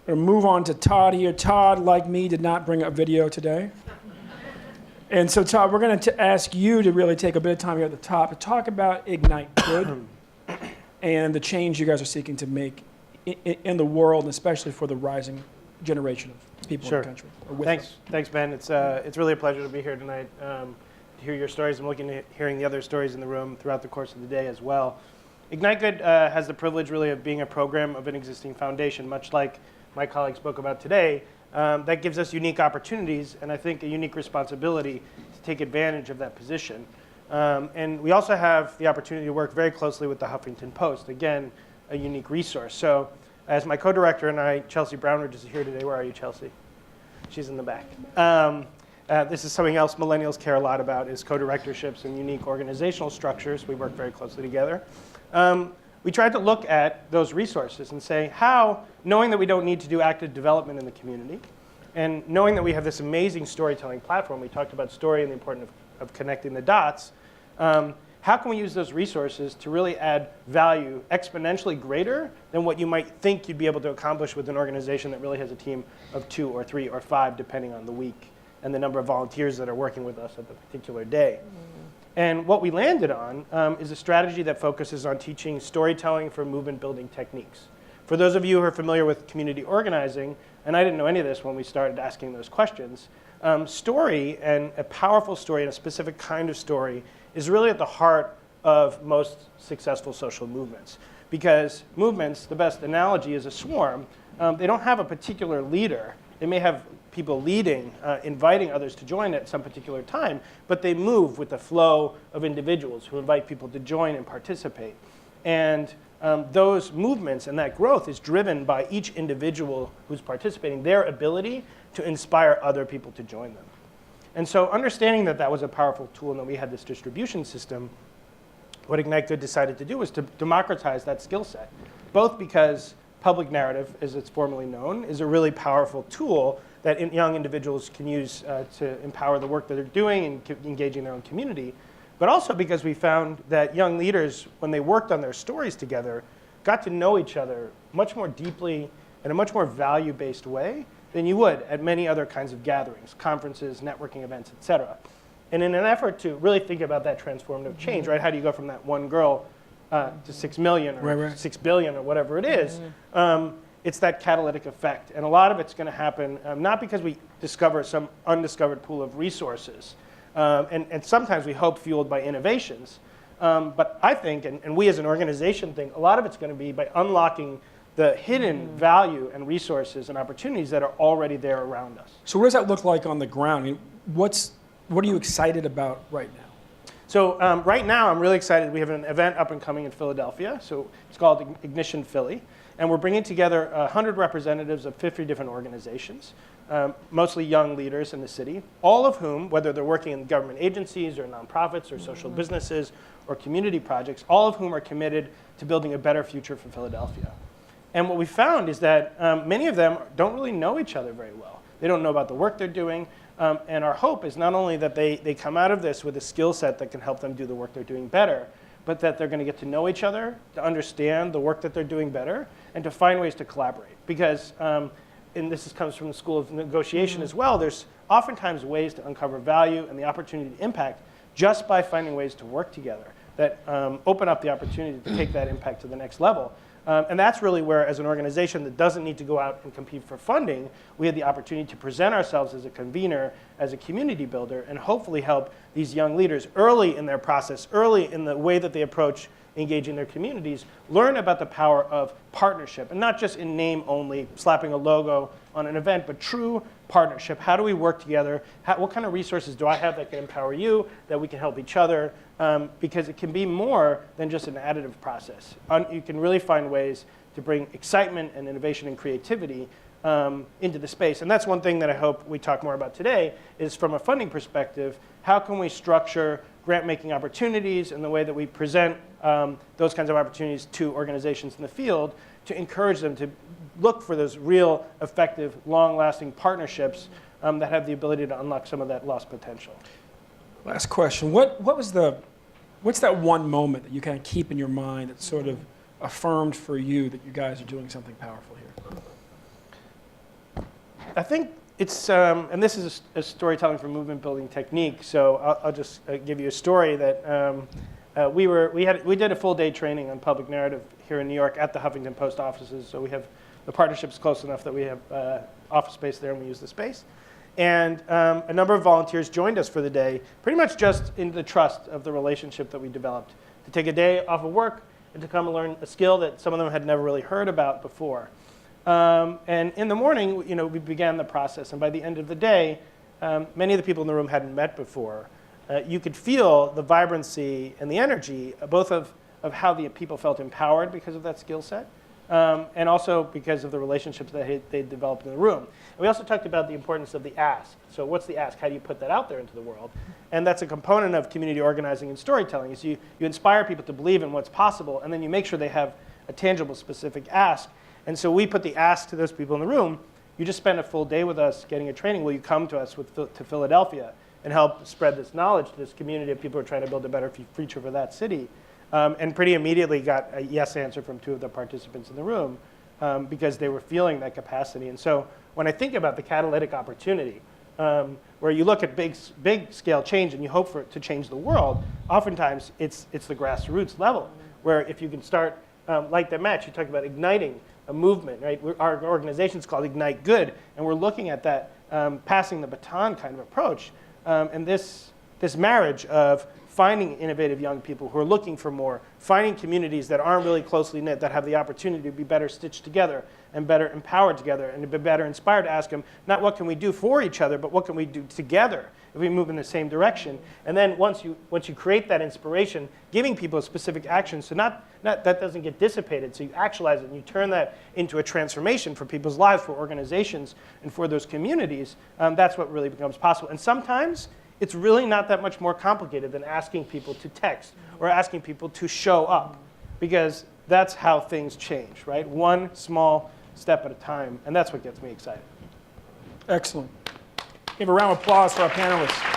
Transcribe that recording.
We'll move on to Todd here. Todd, like me, did not bring up video today. And so, Todd, we're going to ask you to really take a bit of time here at the top to talk about Ignite Good and the change you guys are seeking to make in the world, and especially for the rising generation of people in the country. Thanks, Ben. It's really a pleasure to be here tonight to hear your stories. I'm looking at hearing the other stories in the room throughout the course of the day as well. Ignite Good has the privilege really of being a program of an existing foundation, much like my colleague spoke about today. That gives us unique opportunities and I think a unique responsibility to take advantage of that position. And we also have the opportunity to work very closely with the Huffington Post, again, a unique resource. So as my co-director and I, Chelsea Brownridge is here today. Where are you, Chelsea? She's in the back. This is something else millennials care a lot about is co-directorships and unique organizational structures. We work very closely together. We tried to look at those resources and say how, knowing that we don't need to do active development in the community, and knowing that we have this amazing storytelling platform, we talked about story and the importance of connecting the dots, how can we use those resources to really add value exponentially greater than what you might think you'd be able to accomplish with an organization that really has a team of 2 or 3 or 5, depending on the week and the number of volunteers that are working with us at the particular day. And what we landed on is a strategy that focuses on teaching storytelling for movement building techniques. For those of you who are familiar with community organizing, and I didn't know any of this when we started asking those questions, story and a powerful story and a specific kind of story is really at the heart of most successful social movements. Because movements, the best analogy is a swarm. They don't have a particular leader. They may have people leading, inviting others to join at some particular time, but they move with the flow of individuals who invite people to join and participate. And those movements and that growth is driven by each individual who's participating, their ability to inspire other people to join them. And so understanding that that was a powerful tool and that we had this distribution system, what Ignite Good decided to do was to democratize that skill set, both because public narrative, as it's formally known, is a really powerful tool that young individuals can use to empower the work that they're doing and engaging their own community, but also because we found that young leaders, when they worked on their stories together, got to know each other much more deeply in a much more value-based way than you would at many other kinds of gatherings, conferences, networking events, et cetera. And in an effort to really think about that transformative change, right? How do you go from that one girl to 6 million or 6 billion or whatever it is? It's that catalytic effect. And a lot of it's going to happen not because we discover some undiscovered pool of resources, and sometimes we hope fueled by innovations. But I think, and we as an organization think, a lot of it's going to be by unlocking the hidden value and resources and opportunities that are already there around us. So what does that look like on the ground? I mean, what are you excited about right now? So right now I'm really excited. We have an event up and coming in Philadelphia. So it's called Ignition Philly. And we're bringing together 100 representatives of 50 different organizations, mostly young leaders in the city, all of whom, whether they're working in government agencies or nonprofits or social businesses or community projects, all of whom are committed to building a better future for Philadelphia. And what we found is that many of them don't really know each other very well. They don't know about the work they're doing. And our hope is not only that they come out of this with a skill set that can help them do the work they're doing better, but that they're going to get to know each other, to understand the work that they're doing better, and to find ways to collaborate. Because, and this comes from the School of Negotiation as well, there's oftentimes ways to uncover value and the opportunity to impact just by finding ways to work together that open up the opportunity to take that impact to the next level. And that's really where, as an organization that doesn't need to go out and compete for funding, we had the opportunity to present ourselves as a convener, as a community builder, and hopefully help these young leaders early in their process, early in the way that they approach engaging their communities, learn about the power of partnership, and not just in name only, slapping a logo on an event, but true partnership. How do we work together? What kind of resources do I have that can empower you, that we can help each other? Because it can be more than just an additive process. You can really find ways to bring excitement and innovation and creativity into the space. And that's one thing that I hope we talk more about today, is from a funding perspective, how can we structure grant-making opportunities and the way that we present those kinds of opportunities to organizations in the field to encourage them to look for those real, effective, long-lasting partnerships that have the ability to unlock some of that lost potential. Last question. What's that one moment that you kind of keep in your mind that sort of affirmed for you that you guys are doing something powerful here? I think it's, and this is a storytelling for movement building technique. So I'll just give you a story that we did a full day training on public narrative here in New York at the Huffington Post offices. So we have the partnership's close enough that we have office space there and we use the space. And a number of volunteers joined us for the day, pretty much just in the trust of the relationship that we developed, to take a day off of work and to come and learn a skill that some of them had never really heard about before. And in the morning, we began the process. And by the end of the day, many of the people in the room hadn't met before. You could feel the vibrancy and the energy, both of how the people felt empowered because of that skill set, and also because of the relationships that they developed in the room. And we also talked about the importance of the ask. So what's the ask? How do you put that out there into the world? And that's a component of community organizing and storytelling, is you inspire people to believe in what's possible, and then you make sure they have a tangible, specific ask. And so we put the ask to those people in the room. You just spend a full day with us getting a training. Will you come to us to Philadelphia and help spread this knowledge to this community of people who are trying to build a better future for that city? And pretty immediately got a yes answer from 2 of the participants in the room because they were feeling that capacity. And so when I think about the catalytic opportunity, where you look at big scale change and you hope for it to change the world, oftentimes it's the grassroots level, where if you can start, like the match, you talk about igniting a movement, right? Our organization is called Ignite Good, and we're looking at that passing the baton kind of approach. And this marriage of finding innovative young people who are looking for more, finding communities that aren't really closely knit, that have the opportunity to be better stitched together and better empowered together and to be better inspired to ask them, not what can we do for each other, but what can we do together if we move in the same direction. And then once you create that inspiration, giving people specific actions, so not that doesn't get dissipated, so you actualize it and you turn that into a transformation for people's lives, for organizations, and for those communities, that's what really becomes possible. And sometimes it's really not that much more complicated than asking people to text or asking people to show up, because that's how things change, right? One small step at a time, and that's what gets me excited. Excellent. Give a round of applause for our panelists.